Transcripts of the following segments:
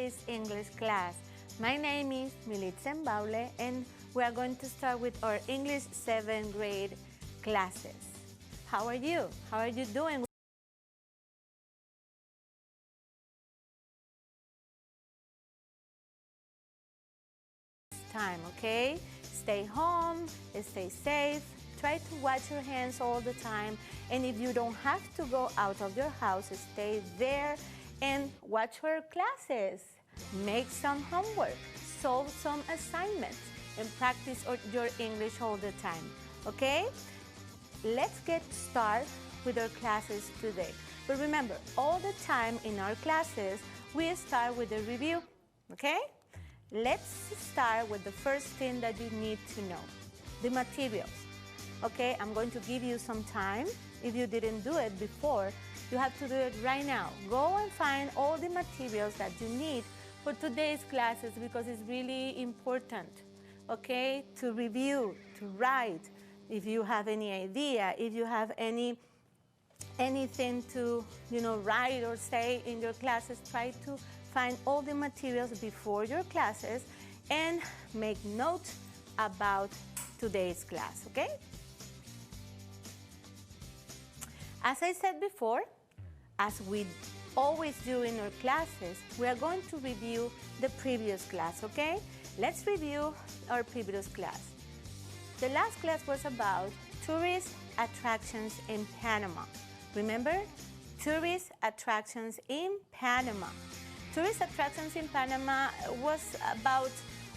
today's English class. My name is Militzen Baule and we are going to start with our English 7th grade classes. How are you? How are you doing? Time, okay? Stay home, stay safe, try to wash your hands all the time, and if you don't have to go out of your house, stay there and watch your classes. Make some homework, solve some assignments, and practice your English all the time, okay? Let's get started with our classes today. But remember, all the time in our classes, we start with a review, okay? Let's start with the first thing that you need to know, the materials. Okay, I'm going to give you some time. If you didn't do it before, you have to do it right now. Go and find all the materials that you need for today's classes because it's really important, okay, to review, to write. If you have any idea, if you have anything to, write or say in your classes, try to find all the materials before your classes and make notes about today's class, okay? As I said before, as we always do in our classes, we are going to review the previous class, okay? Let's review our previous class. The last class was about tourist attractions in Panama. Remember? Tourist attractions in Panama. Tourist attractions in Panama was about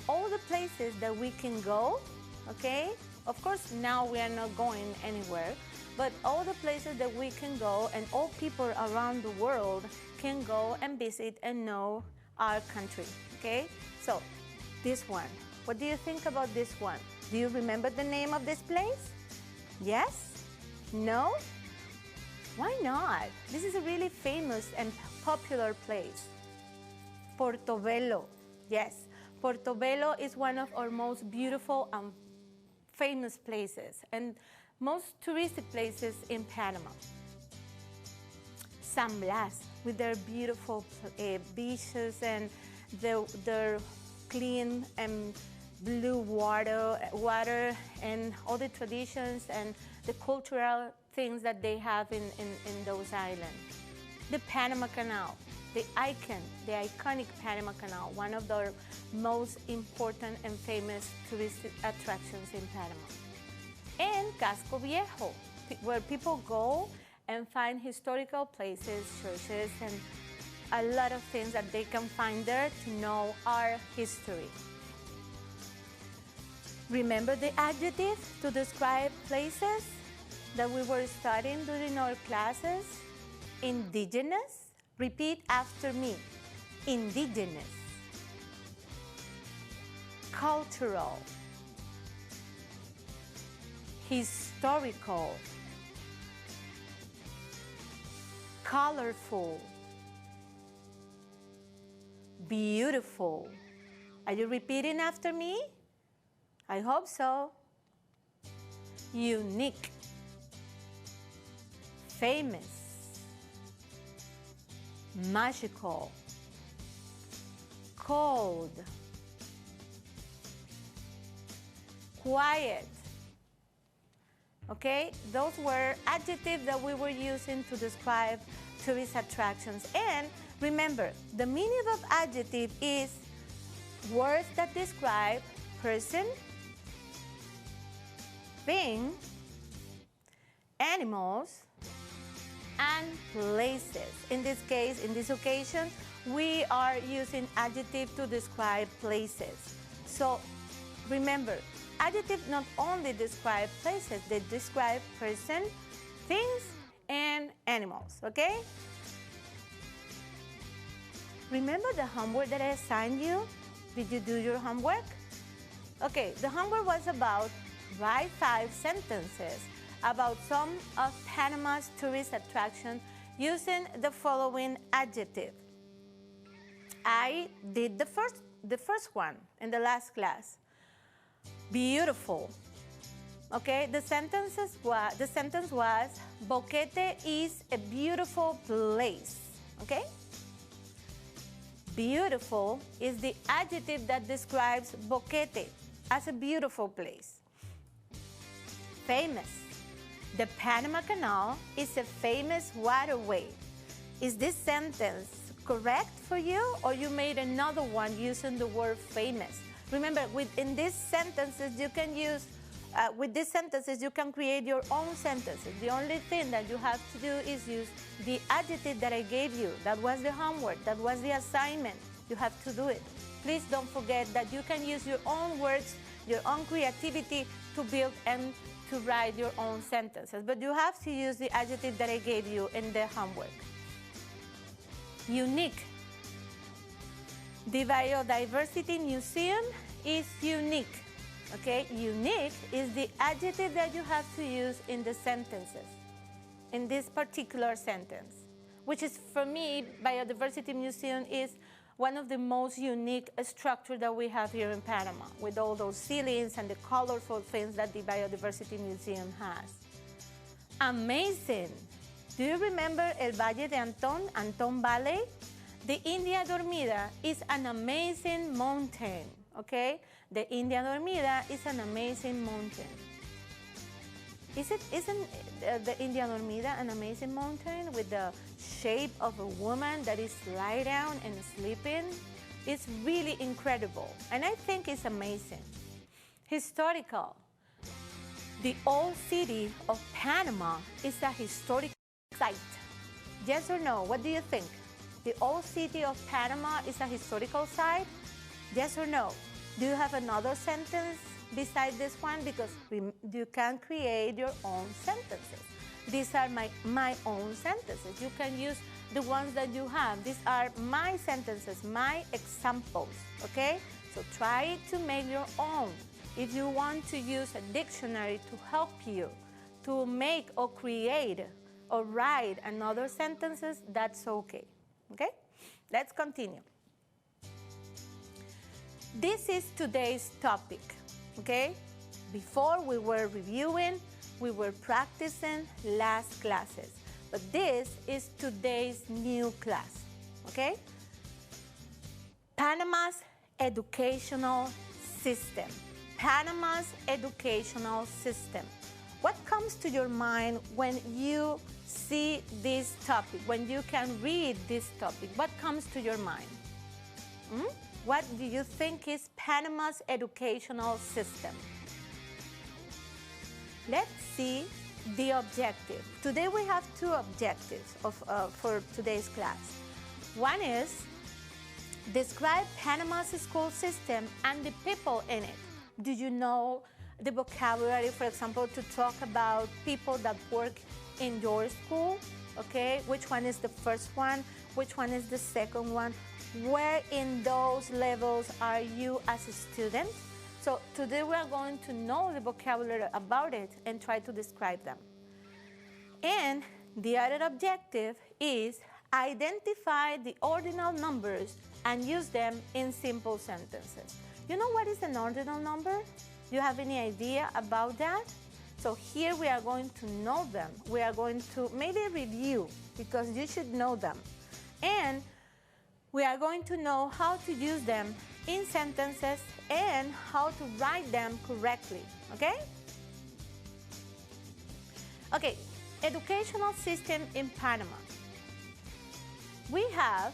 all the places that we can go, okay? Of course, now we are not going anywhere, but all the places that we can go and all people around the world can go and visit and know our country, okay? So, this one, what do you think about this one? Do you remember the name of this place? Yes? No? Why not? This is a really famous and popular place. Portobello, yes. Portobello is one of our most beautiful and famous places and most touristic places in Panama. San Blas, with their beautiful beaches and their clean and blue water and all the traditions and the cultural things that they have in those islands. The Panama Canal, the iconic Panama Canal, one of the most important and famous touristic attractions in Panama. And Casco Viejo, where people go and find historical places, churches, and a lot of things that they can find there to know our history. Remember the adjective to describe places that we were studying during our classes? Indigenous. Repeat after me. Indigenous. Cultural. Historical. Colorful. Beautiful. Are you repeating after me? I hope so. Unique. Famous. Magical. Cold. Quiet. Okay, those were adjectives that we were using to describe tourist attractions. And remember, the meaning of adjective is words that describe person, thing, animals, and places. In this case, in this occasion, we are using adjective to describe places. So remember, adjectives not only describe places, they describe person, things, and animals, okay? Remember the homework that I assigned you? Did you do your homework? Okay, the homework was about write 5 sentences about some of Panama's tourist attractions using the following adjective. I did the first one in the last class. Beautiful. Okay, the sentence was Boquete is a beautiful place. Okay? Beautiful is the adjective that describes Boquete as a beautiful place. Famous. The Panama Canal is a famous waterway. Is this sentence correct for you, or you made another one using the word famous? Remember, within these sentences, you can use, with these sentences, you can create your own sentences. The only thing that you have to do is use the adjective that I gave you. That was the homework. That was the assignment. You have to do it. Please don't forget that you can use your own words, your own creativity to build and to write your own sentences. But you have to use the adjective that I gave you in the homework. Unique. The Biodiversity Museum is unique. Okay, unique is the adjective that you have to use in the sentences, in this particular sentence, which is, for me, Biodiversity Museum is one of the most unique structures that we have here in Panama, with all those ceilings and the colorful things that the Biodiversity Museum has. Amazing. Do you remember El Valle de Anton Valley? The India Dormida is an amazing mountain, okay? The India Dormida is an amazing mountain. Isn't the India Dormida an amazing mountain with the shape of a woman that is lying down and sleeping? It's really incredible, and I think it's amazing. Historical. The old city of Panama is a historic site. Yes or no? What do you think? The old city of Panama is a historical site? Yes or no? Do you have another sentence besides this one? Because you can create your own sentences. These are my own sentences. You can use the ones that you have. These are my sentences, my examples, okay? So try to make your own. If you want to use a dictionary to help you to make or create or write another sentences, that's okay, okay? Let's continue. This is today's topic, okay? Before we were reviewing, we were practicing last classes, but this is today's new class, okay? Panama's educational system. Panama's educational system. What comes to your mind when you see this topic, when you can read this topic? What comes to your mind? What do you think is Panama's educational system? Let's see the objective. Today we have two objectives for today's class. One is describe Panama's school system and the people in it. Do you know the vocabulary, for example, to talk about people that work in your school? Okay, which one is the first one? Which one is the second one? Where in those levels are you as a student? So today we are going to know the vocabulary about it and try to describe them. And the other objective is identify the ordinal numbers and use them in simple sentences. You know what is an ordinal number? Do you have any idea about that? So here we are going to know them. We are going to maybe review, because you should know them. And we are going to know how to use them in sentences and how to write them correctly, okay? Okay, educational system in Panama. We have,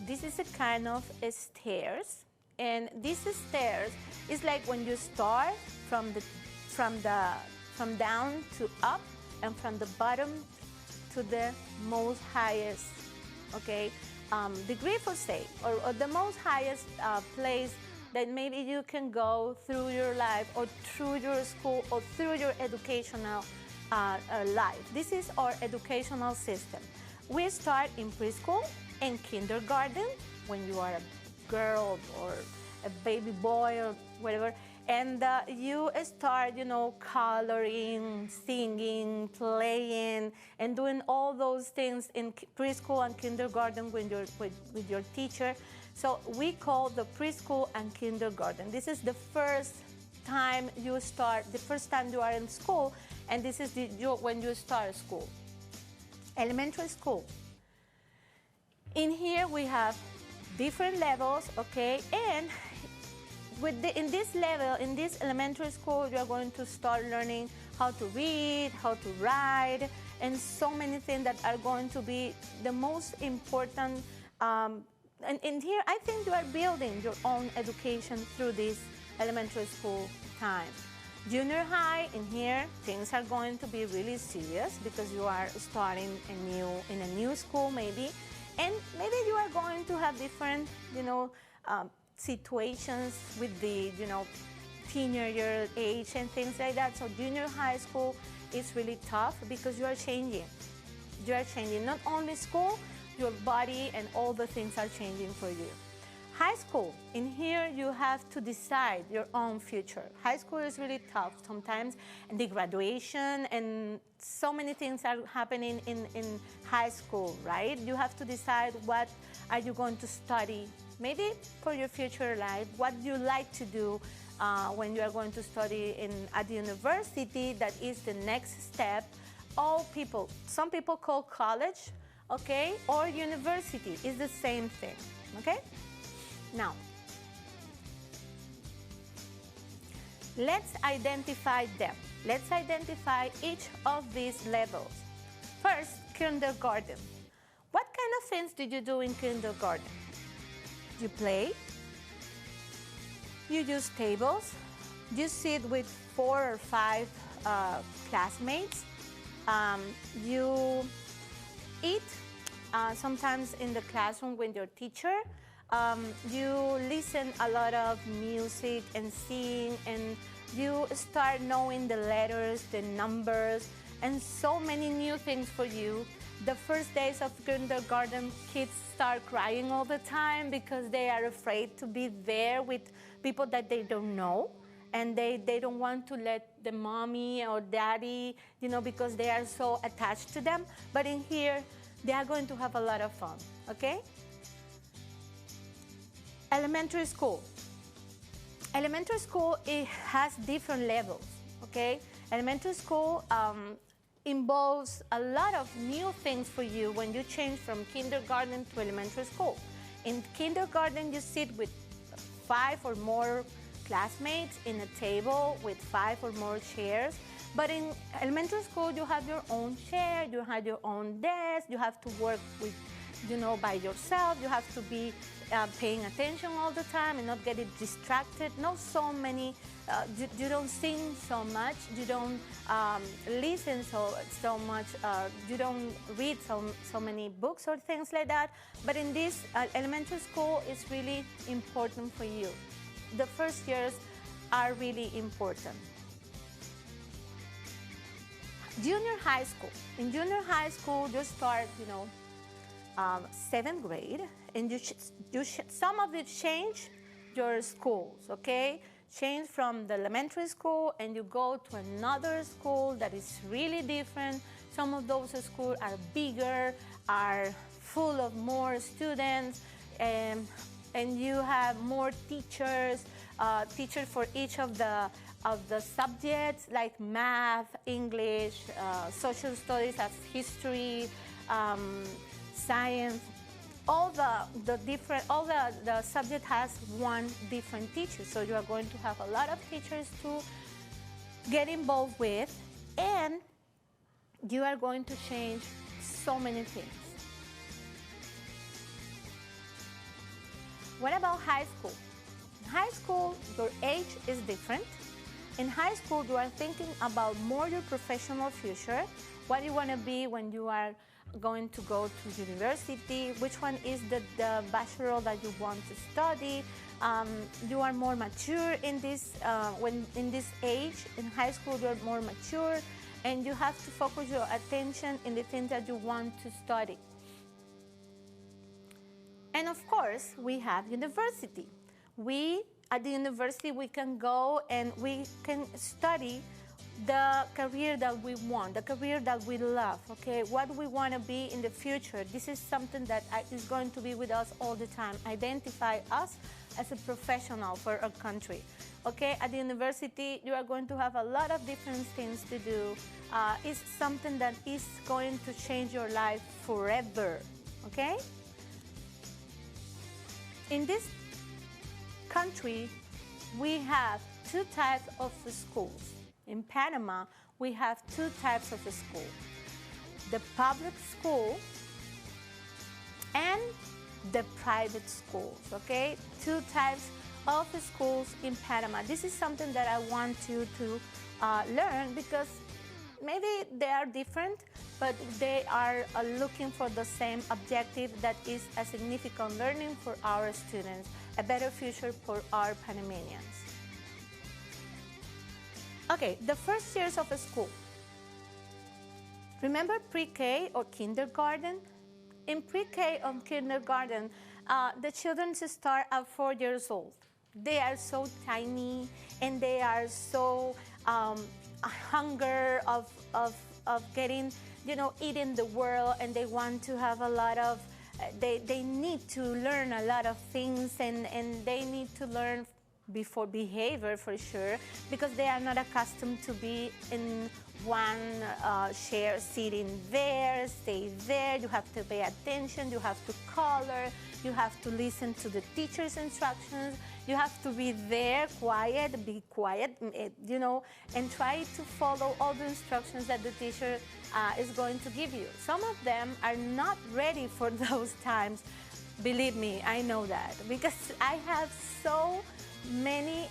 this is a kind of stairs, and these stairs is like when you start from down to up and from the bottom to the most highest, okay, degree for say, or the most highest place that maybe you can go through your life or through your school or through your educational life. This is our educational system. We start in preschool and kindergarten when you are a girl or a baby boy or whatever, and you start, you know, coloring, singing, playing, and doing all those things in preschool and kindergarten with your teacher. So we call the preschool and kindergarten. This is the first time you start, the first time you are in school, and this is when you start school. Elementary school. In here we have different levels, okay? And in this level, in this elementary school, you're going to start learning how to read, how to write, and so many things that are going to be the most important. And in here, I think you are building your own education through this elementary school time. Junior high, in here, things are going to be really serious because you are starting in a new school maybe, and maybe you are going to have different, situations with the, teenager age and things like that. So junior high school is really tough because you are changing. You are changing not only school, your body and all the things are changing for you. High school, in here you have to decide your own future. High school is really tough sometimes, and the graduation and so many things are happening in high school, right? You have to decide what are you going to study, maybe for your future life, what you like to do when you are going to study at the university. That is the next step. Some people call college, okay, or university is the same thing, okay? Now, let's identify them. Let's identify each of these levels. First, kindergarten. What kind of things did you do in kindergarten? You play, you use tables, you sit with 4 or 5 classmates, you eat sometimes in the classroom with your teacher. You listen a lot of music and sing, and you start knowing the letters, the numbers, and so many new things for you. The first days of kindergarten, kids start crying all the time because they are afraid to be there with people that they don't know, and they don't want to let the mommy or daddy, because they are so attached to them. But in here, they are going to have a lot of fun, okay? Elementary school. Elementary school, it has different levels, okay? Elementary school involves a lot of new things for you when you change from kindergarten to elementary school. In kindergarten, you sit with 5 or more classmates in a table with 5 or more chairs. But in elementary school, you have your own chair, you have your own desk, you have to work with, by yourself. You have to be paying attention all the time and not getting distracted. Not so many, you don't sing so much, you don't listen so much, you don't read so many books or things like that. But in this elementary school, it's really important for you. The first years are really important. Junior high school. In junior high school, you start, 7th grade, and some of you change your schools, okay? Change from the elementary school and you go to another school that is really different. Some of those schools are bigger, are full of more students, and you have more teachers, teachers for each of the subjects, like math, English, social studies as history, science. All the subject has one different teacher, so you are going to have a lot of teachers to get involved with, and you are going to change so many things. What about high school? In high school, your age is different. In high school, you are thinking about more your professional future, what you want to be when you are going to go to university, which one is the bachelor that you want to study. You are more mature in this in this age. In high school, you are more mature, and you have to focus your attention in the things that you want to study. And of course, we have university. At the university, we can go and we can study the career that we want, the career that we love, okay? What we want to be in the future. This is something that is going to be with us all the time. Identify us as a professional for our country, okay? At the university, you are going to have a lot of different things to do. It's something that is going to change your life forever, okay? in this country, we have two types of schools. In Panama, we have two types of school. The public school and the private schools, okay? Two types of schools in Panama. This is something that I want you to learn, because maybe they are different, but they are looking for the same objective, that is a significant learning for our students, a better future for our Panamanians. Okay, the first years of a school. Remember pre-K or kindergarten? In pre-K or kindergarten, the children start at 4 years old. They are so tiny, and they are so hunger of getting, eating the world, and they want to have a lot of, they need to learn a lot of things, and they need to learn before behavior for sure, because they are not accustomed to be in one chair, sitting there, stay there. You have to pay attention, you have to color, you have to listen to the teacher's instructions, you have to be there, be quiet, and try to follow all the instructions that the teacher is going to give you. Some of them are not ready for those times. Believe me, I know that, because I have so many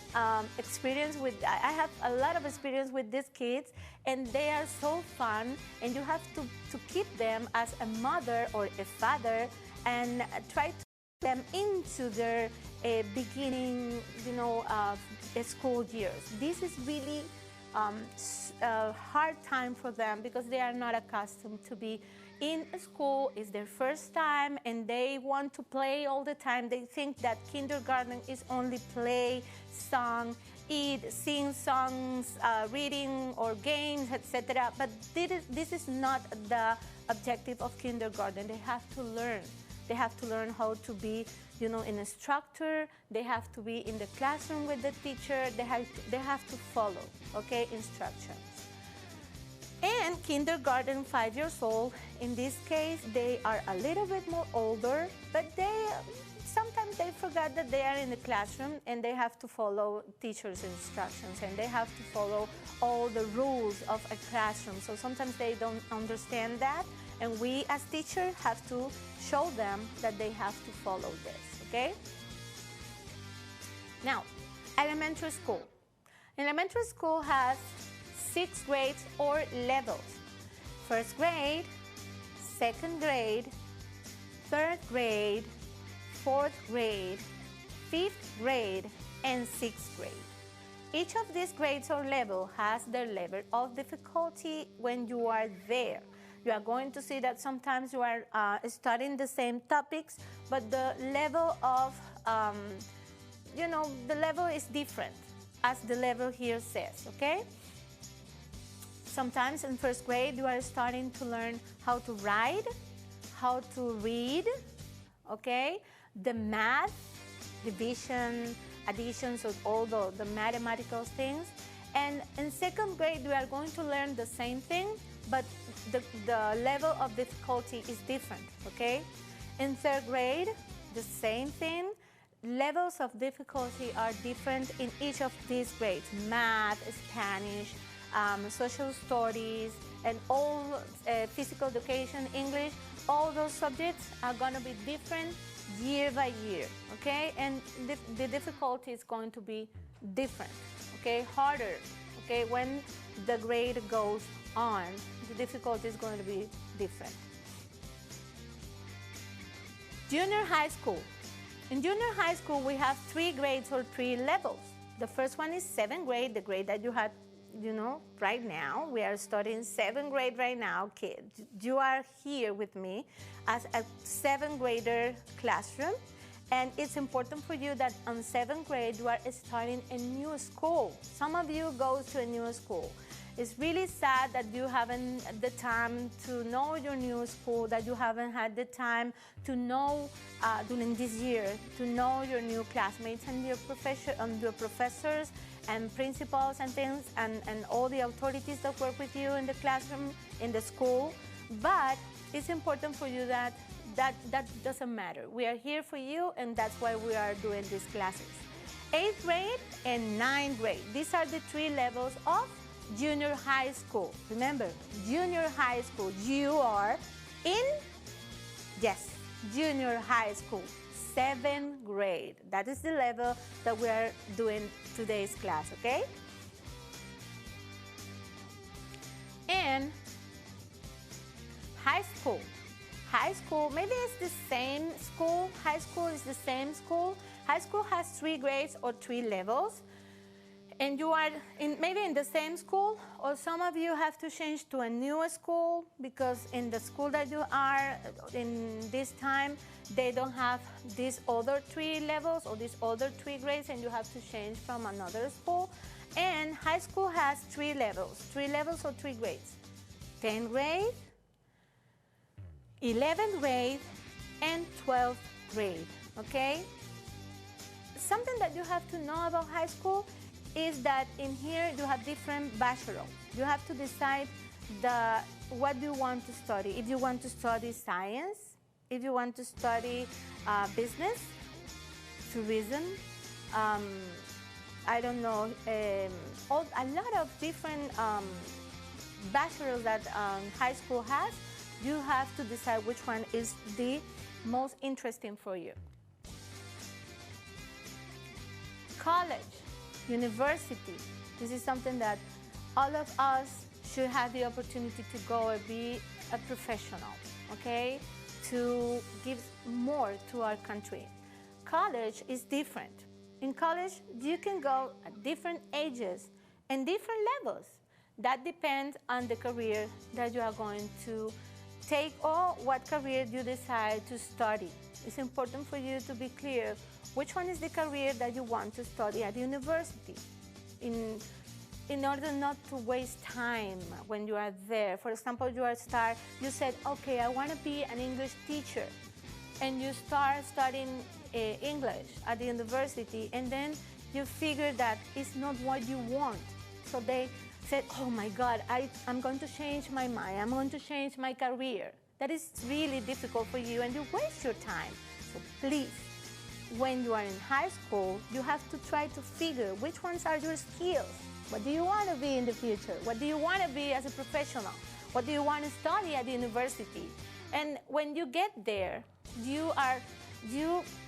experience with, I have a lot of experience with these kids, and they are so fun, and you have to keep them as a mother or a father, and try to put them into their beginning, school years. This is really a hard time for them, because they are not accustomed to be in school. It's their first time, and they want to play all the time. They think that kindergarten is only play, song, eat, sing songs, reading or games, etc. But this is not the objective of kindergarten. They have to learn. They have to learn how to be, an instructor. They have to be in the classroom with the teacher. They have to follow, okay, instructions. And kindergarten, 5 years old, in this case, they are a little bit more older, but sometimes they forget that they are in the classroom, and they have to follow teacher's instructions, and they have to follow all the rules of a classroom. So sometimes they don't understand that, and we as teachers have to show them that they have to follow this, okay? Now, elementary school. Elementary school has 6 grades or levels. First grade, second grade, third grade, fourth grade, fifth grade, and sixth grade. Each of these grades or level has their level of difficulty when you are there. You are going to see that sometimes you are studying the same topics, but the level of, the level is different, as the level here says, okay? Sometimes in first grade, you are starting to learn how to write, how to read, okay? The math, division, addition, so all the mathematical things. And in second grade, you are going to learn the same thing, but the level of difficulty is different, okay? In third grade, the same thing. Levels of difficulty are different in each of these grades: math, Spanish, social studies, and all physical education, English. All those subjects are going to be different year by year, okay? And the difficulty is going to be different, okay? Harder, okay? When the grade goes on, the difficulty is going to be different. Junior high school. In junior high school, we have 3 grades or 3 levels. The first one is 7th grade, the grade that you had, right now. We are studying 7th grade right now, kids. You are here with me as a 7th grader classroom, and it's important for you that on 7th grade, you are starting a new school. Some of you go to a new school. It's really sad that you haven't had the time to know your new school, that you haven't had the time to know during this year, to know your new classmates and your professors and principals and things, and all the authorities that work with you in the classroom, in the school. But it's important for you that that doesn't matter. We are here for you, and that's why we are doing these classes. 8th grade and 9th grade. These are the 3 levels of junior high school. Remember, junior high school. You are in, yes, junior high school, 7th grade. That is the level that we are doing today's class, okay? And high school. High school, maybe it's the same school. High school is the same school. High school has 3 grades or 3 levels. And you are maybe in the same school, or some of you have to change to a new school because in the school that you are in this time, they don't have these other 3 levels or these other 3 grades, and you have to change from another school. And high school has 3 levels or 3 grades. 10th grade, 11th grade, and 12th grade, okay? Something that you have to know about high school is that in here you have different bachelors. You have to decide what you want to study. If you want to study science, if you want to study business, tourism, I don't know, a lot of different bachelors that high school has. You have to decide which one is the most interesting for you. College, university. This is something that all of us should have the opportunity to go and be a professional, okay? To give more to our country. College is different. In college, you can go at different ages and different levels. That depends on the career that you are going to take or what career you decide to study. It's important for you to be clear which one is the career that you want to study at university in order not to waste time when you are there. For example, you said, okay, I want to be an English teacher, and you start studying English at the university, and then you figure that it's not what you want. So they said, oh my God, I'm going to change my mind. I'm going to change my career. That is really difficult for you, and you waste your time. So please, when you are in high school, you have to try to figure which ones are your skills. What do you want to be in the future? What do you want to be as a professional? What do you want to study at the university? And when you get there, you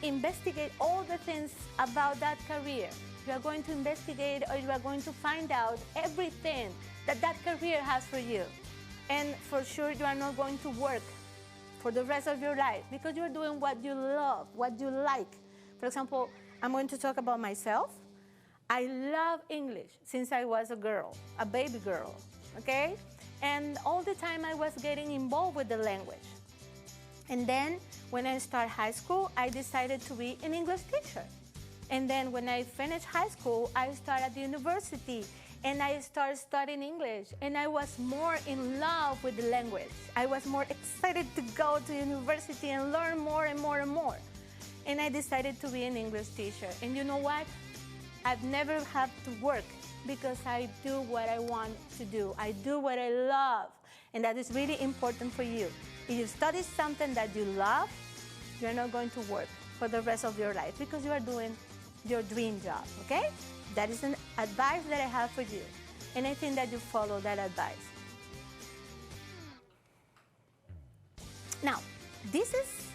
investigate all the things about that career. You are going to investigate, or you are going to find out everything that career has for you. And for sure, you are not going to work for the rest of your life because you're doing what you love, what you like. For example, I'm going to talk about myself. I love English since I was a girl, a baby girl, okay? And all the time I was getting involved with the language. And then when I started high school, I decided to be an English teacher. And then when I finished high school, I started at the university and I started studying English, and I was more in love with the language. I was more excited to go to university and learn more and more and more. And I decided to be an English teacher. And you know what? I've never had to work because I do what I want to do. I do what I love. And that is really important for you. If you study something that you love, you're not going to work for the rest of your life because you are doing your dream job, okay? That is an advice that I have for you. And I think that you follow that advice. Now, this is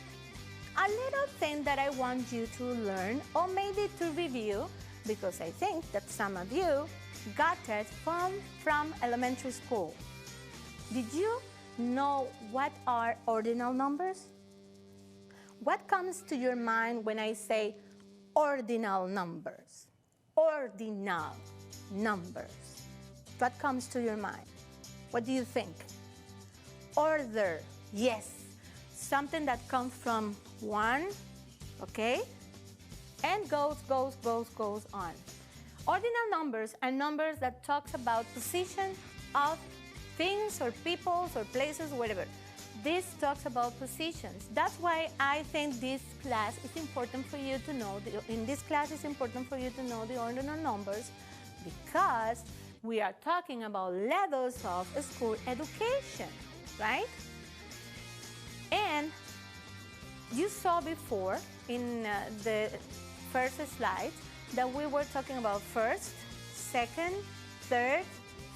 a little thing that I want you to learn or maybe to review, because I think that some of you got it from elementary school. Did you know what are ordinal numbers? What comes to your mind when I say ordinal numbers? Ordinal numbers. What comes to your mind? What do you think? Order, yes. Something that comes from one, okay? And goes on. Ordinal numbers are numbers that talks about position of things or peoples or places, whatever. This talks about positions. That's why I think this class is important for you to know. In this class, it's important for you to know the ordinal numbers because we are talking about levels of school education, right? And you saw before in the first slide that we were talking about first, second, third,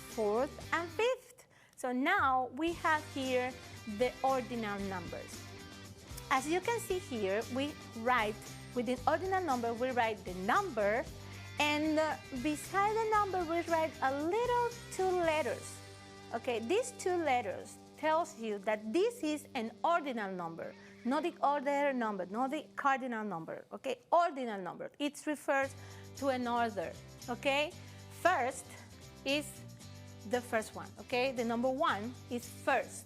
fourth, and fifth. So now we have here the ordinal numbers. As you can see here, we write, with the ordinal number, we write the number, and beside the number, we write a little two letters. Okay, these two letters tells you that this is an ordinal number, not the order number, not the cardinal number, okay? Ordinal number, it refers to an order, okay? First is the first one, okay? The number one is first.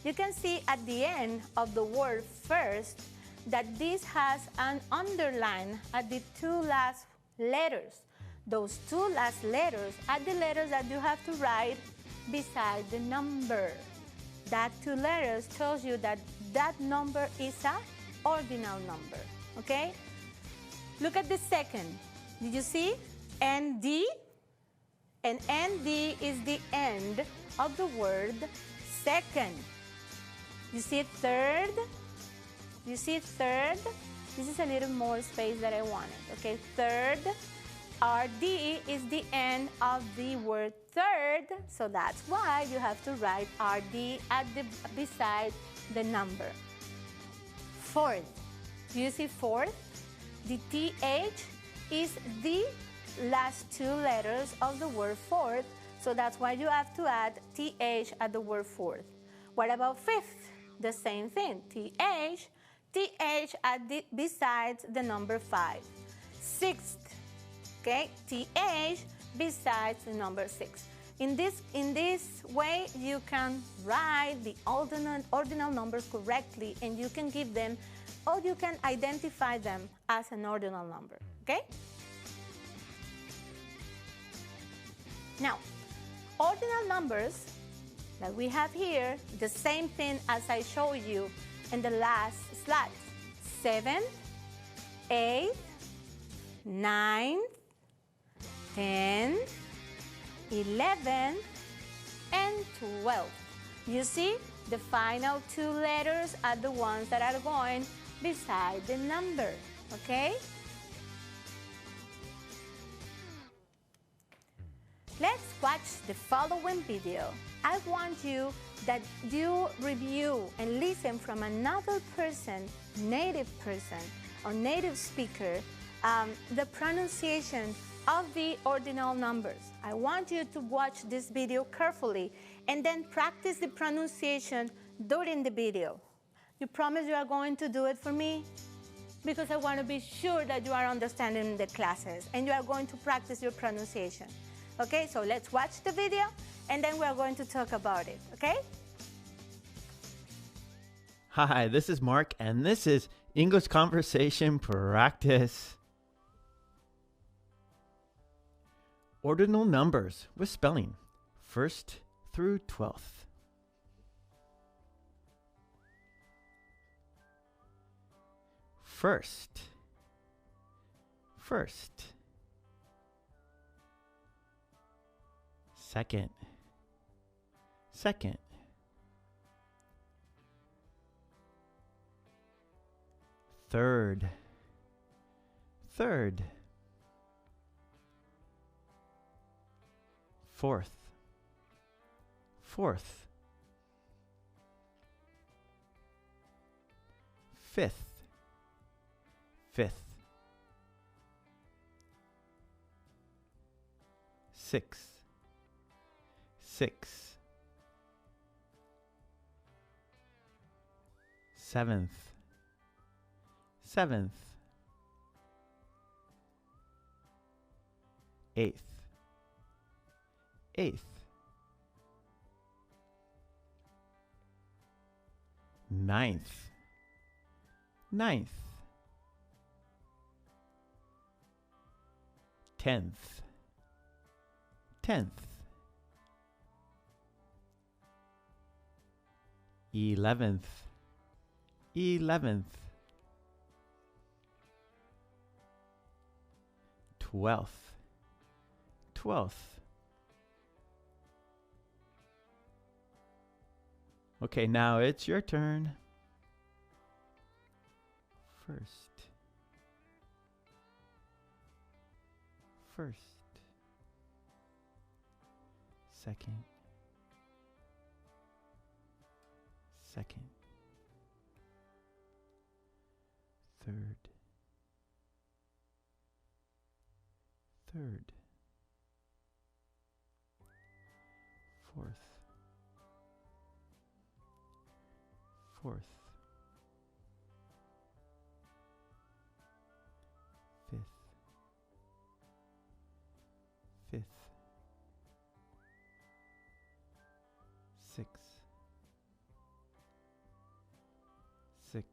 You can see at the end of the word first that this has an underline at the two last letters. Those two last letters are the letters that you have to write beside the number. That two letters tells you that that number is an ordinal number, okay? Look at the second. Did you see? ND, and ND is the end of the word second. You see third? You see third? This is a little more space that I wanted, okay? Third. RD is the end of the word third, so that's why you have to write RD at the beside the number. Fourth. Do you see fourth? The TH is the last two letters of the word fourth, so that's why you have to add TH at the word fourth. What about fifth? The same thing. TH at the besides the number 5. Sixth. Okay, TH besides the number 6. In this way, you can write the ordinal numbers correctly, and you can give them, or you can identify them as an ordinal number, okay? Now, ordinal numbers that we have here, the same thing as I showed you in the last slide. 7, 8, 9, 10, 11, and 12. You see, the final two letters are the ones that are going beside the number, okay? Let's watch the following video. I want you that you review and listen from another person, native person or native speaker, the pronunciation of the ordinal numbers. I want you to watch this video carefully and then practice the pronunciation during the video. You promise you are going to do it for me? Because I want to be sure that you are understanding the classes and you are going to practice your pronunciation. Okay, so let's watch the video and then we are going to talk about it, okay? Hi, this is Mark and this is English Conversation Practice. Ordinal numbers with spelling, 1st through 12th. First, second, third, fourth, fifth, sixth, seventh, eighth, ninth, 10th, 11th, 12th. Okay, now it's your turn. first, first, second, second, third, third, fourth, fourth, fifth, fifth, sixth, sixth,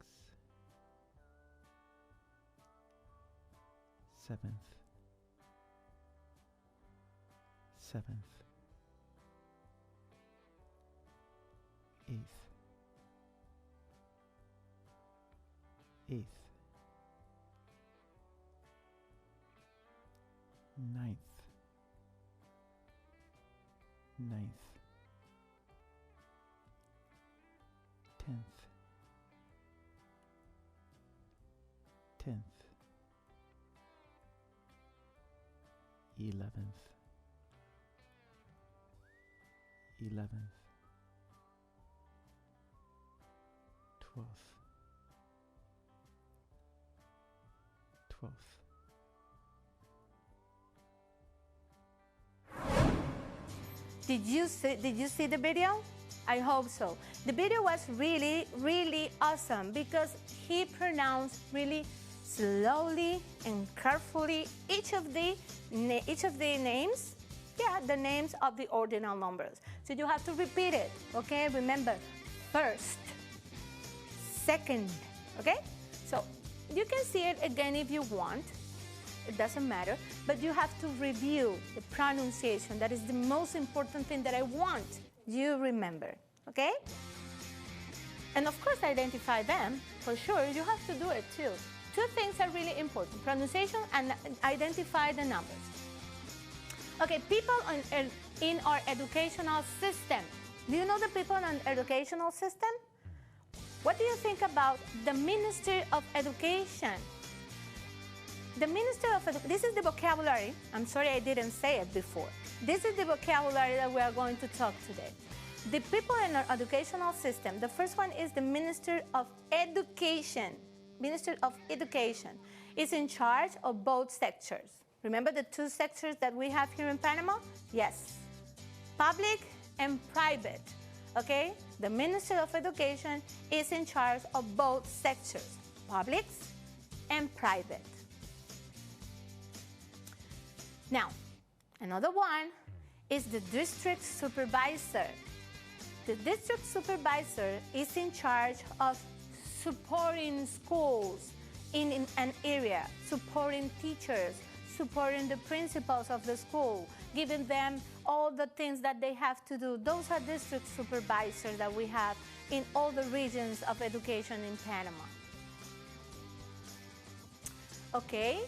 seventh, seventh, eighth, eighth, ninth, ninth, 10th, 10th, 11th, 11th, 12th, 12th. Did you see the video? I hope so. The video was really, really awesome because he pronounced really slowly and carefully each of the names, the names of the ordinal numbers. So you have to repeat it, okay? Remember, first, second, okay? So you can see it again if you want. It doesn't matter, but you have to review the pronunciation. That is the most important thing that I want you remember, okay? And of course, identify them, for sure. You have to do it too. Two things are really important, pronunciation and identify the numbers. Okay, people in our educational system. Do you know the people in our educational system? What do you think about the Ministry of Education? The Ministry of Education, this is the vocabulary. I'm sorry I didn't say it before. This is the vocabulary that we are going to talk today. The people in our educational system, the first one is the Minister of Education. Minister of Education is in charge of both sectors. Remember the two sectors that we have here in Panama? Yes, public and private, okay? The Minister of Education is in charge of both sectors, public and private. Now, another one is the district supervisor. The district supervisor is in charge of supporting schools in an area, supporting teachers, supporting the principals of the school, giving them all the things that they have to do. Those are district supervisors that we have in all the regions of education in Panama. Okay,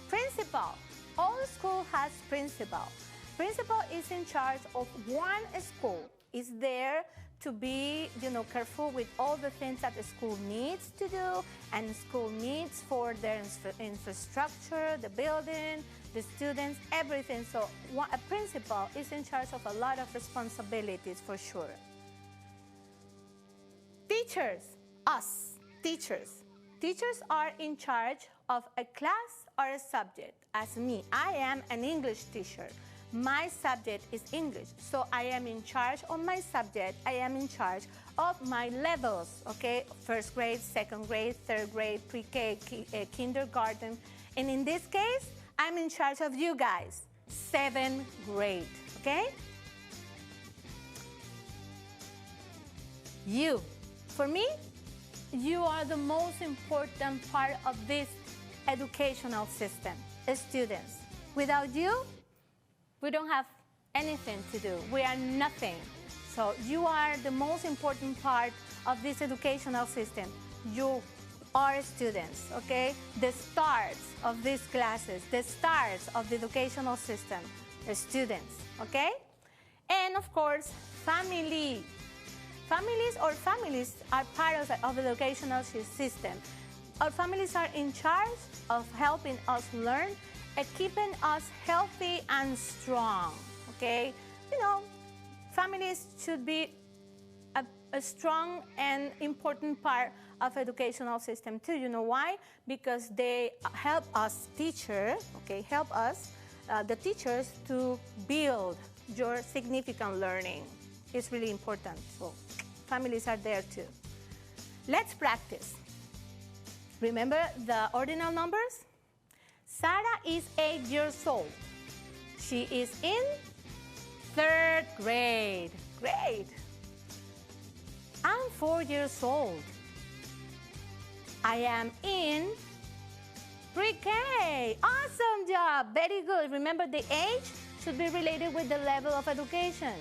principal. All school has principal. Principal is in charge of one school. Is there to be, careful with all the things that the school needs to do and school needs for their infrastructure, the building, the students, everything. So a principal is in charge of a lot of responsibilities for sure. Teachers, us, teachers. Teachers are in charge of a class or a subject. As me, I am an English teacher. My subject is English, so I am in charge of my subject. I am in charge of my levels, okay? First grade, second grade, third grade, pre-K, kindergarten. And in this case, I'm in charge of you guys, 7th grade, okay? You, for me, you are the most important part of this educational system, students. Without you, we don't have anything to do. We are nothing. So you are the most important part of this educational system. You are students, okay? The stars of these classes, the stars of the educational system, the students, okay? And of course, family. Families are part of the educational system. our families are in charge of helping us learn and keeping us healthy and strong, okay? You know, families should be a strong and important part of educational system too. You know why? Because they help us help us, the teachers, to build your significant learning. It's really important. So families are there too. Let's practice. Remember the ordinal numbers? Sarah is 8 years old. She is in 3rd grade. Great. I'm 4 years old. I am in pre-K. Awesome job. Very good. Remember, the age should be related with the level of education.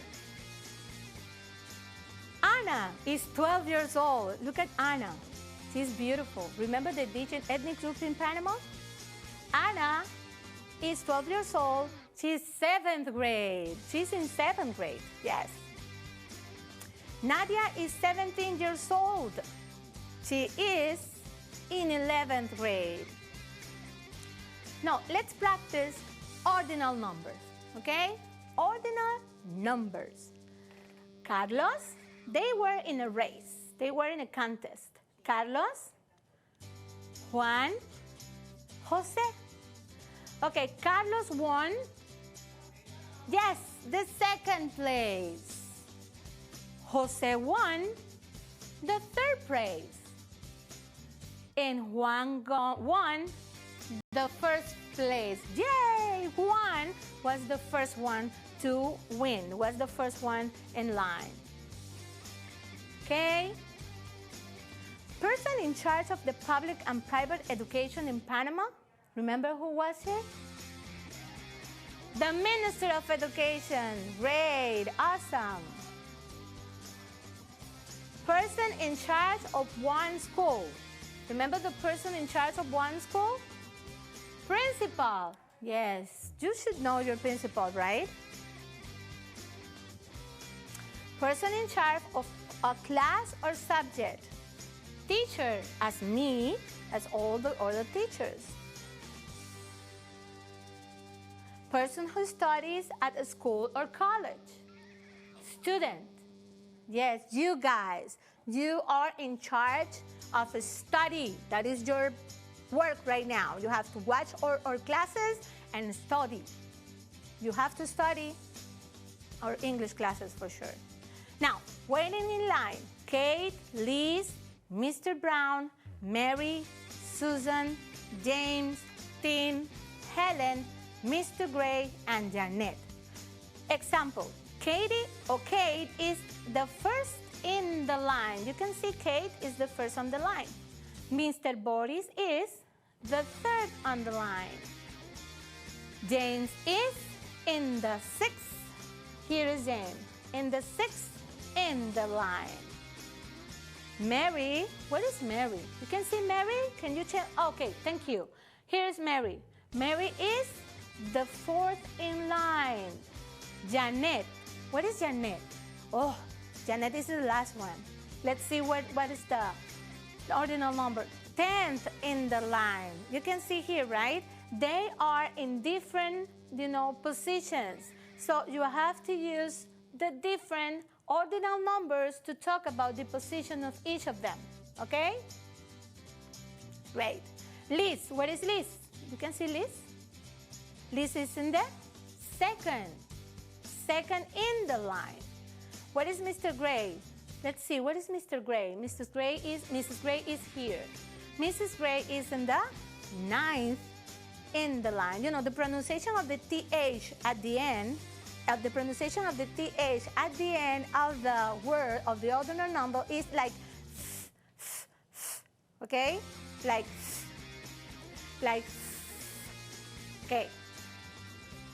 Anna is 12 years old. Look at Anna. She's beautiful. Remember the ethnic group in Panama? Anna is 12 years old. She's 7th grade. She's in 7th grade. Yes. Nadia is 17 years old. She is in 11th grade. Now, let's practice ordinal numbers, okay? Ordinal numbers. Carlos, they were in a race. They were in a contest. Carlos, Juan, Jose. Okay, Carlos won. Yes, the 2nd place. Jose won the 3rd place. And Juan won the 1st place. Yay! Juan was the first one to win, was the first one in line. Okay? Person in charge of the public and private education in Panama, remember who was it? The Minister of Education. Great, awesome. Person in charge of one school. Remember the person in charge of one school? Principal. Yes, you should know your principal, right? Person in charge of a class or subject. Teacher, as me, as all the other teachers. Person who studies at a school or college. Student. Yes, you guys, you are in charge of a study. That is your work right now. You have to watch our classes and study. You have to study our English classes for sure. Now, waiting in line, Kate, Liz, Mr. Brown, Mary, Susan, James, Tim, Helen, Mr. Gray, and Janet. Example, Katie or Kate is the first in the line. You can see Kate is the first on the line. Mr. Boris is the 3rd on the line. James is in the 6th. Here is James, in the 6th in the line. Mary, where is Mary? You can see Mary? Can you check? Okay, thank you. Here is Mary. Mary is the 4th in line. Janet, what is Janet? Oh, Janet is the last one. Let's see what is the ordinal number. 10th in the line. You can see here, right? They are in different, positions. So you have to use the different ordinal numbers to talk about the position of each of them. Okay? Great. Liz, where is Liz? You can see Liz? Liz is in the 2nd in the line. What is Mr. Gray? Let's see, what is Mr. Gray? Mrs. Gray is here. Mrs. Gray is in the 9th in the line. You know, the pronunciation of the TH at the end, of the word of the ordinal number is like, okay? Like, okay.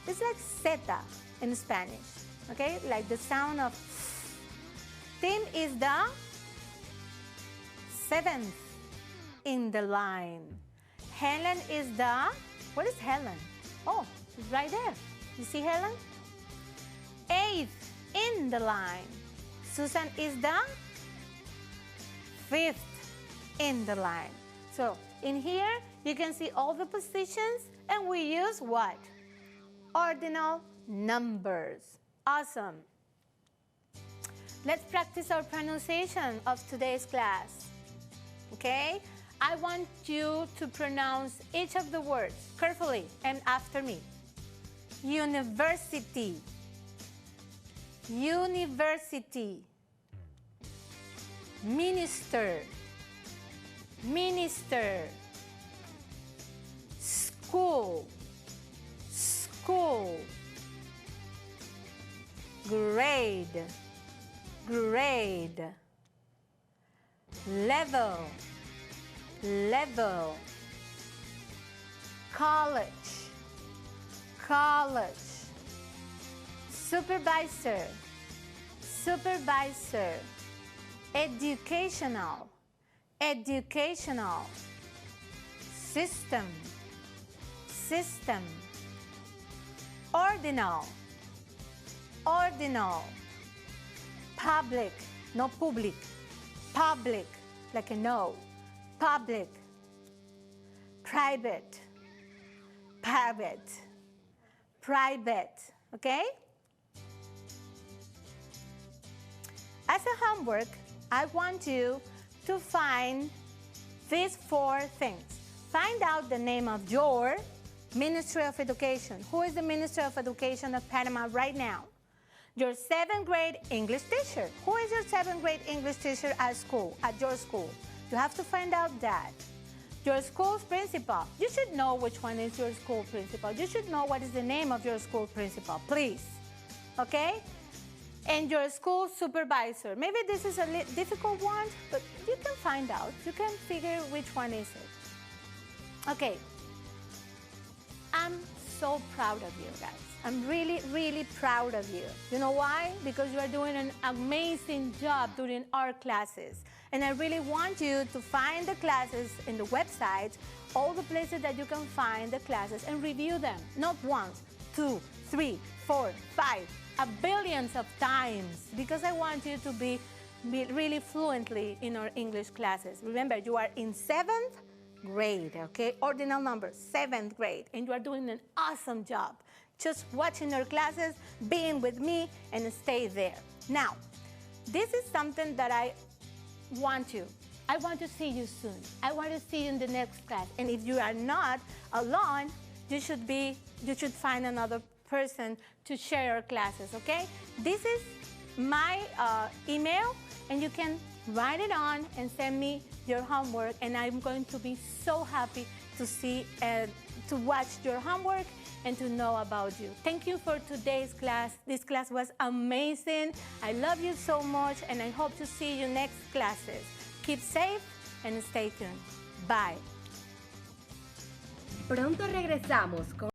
It's like zeta in Spanish, okay? Like the sound of. Tim is the 7th in the line. Helen is the, what is Helen? Oh, it's right there. You see Helen? 8th in the line. Susan is the 5th in the line. So In here, you can see all the positions, and we use what? Ordinal numbers. Awesome. Let's practice our pronunciation of today's class. Okay? I want you to pronounce each of the words carefully and after me. University. University. Minister. Minister. School. School. Grade. Grade. Level. Level. College. College. Supervisor. Supervisor. Educational. Educational. System. System. Ordinal. Ordinal. Public. No public. Public. Like a no. Public. Private. Private. Private. Okay? As a homework, I want you to find these 4 things. Find out the name of your Ministry of Education. Who is the Ministry of Education of Panama right now? Your 7th grade English teacher. Who is your 7th grade English teacher at school, at your school? You have to find out that. Your school's principal. You should know which one is your school principal. You should know what is the name of your school principal, please. Okay? And your school supervisor. Maybe this is a difficult one, but you can find out. You can figure which one is it. Okay. I'm so proud of you guys. I'm really, really proud of you. You know why? Because you are doing an amazing job during our classes. And I really want you to find the classes in the website, all the places that you can find the classes, and review them. Not once, 2, 3, 4, 5, a billions of times. Because I want you to be really fluently in our English classes. Remember, you are in 7th grade, okay? Ordinal numbers, 7th grade. And you are doing an awesome job. Just watching our classes, being with me, and stay there. Now, this is something that I want to see you soon. I want to see you in the next class. And if you are not alone, you should find another person to share our classes, okay? This is my email, and you can write it on and send me your homework, and I'm going to be so happy to see and to watch your homework and to know about you. Thank you for today's class. This class was amazing. I love you so much, and I hope to see you next classes. Keep safe and stay tuned. Bye. Pronto regresamos con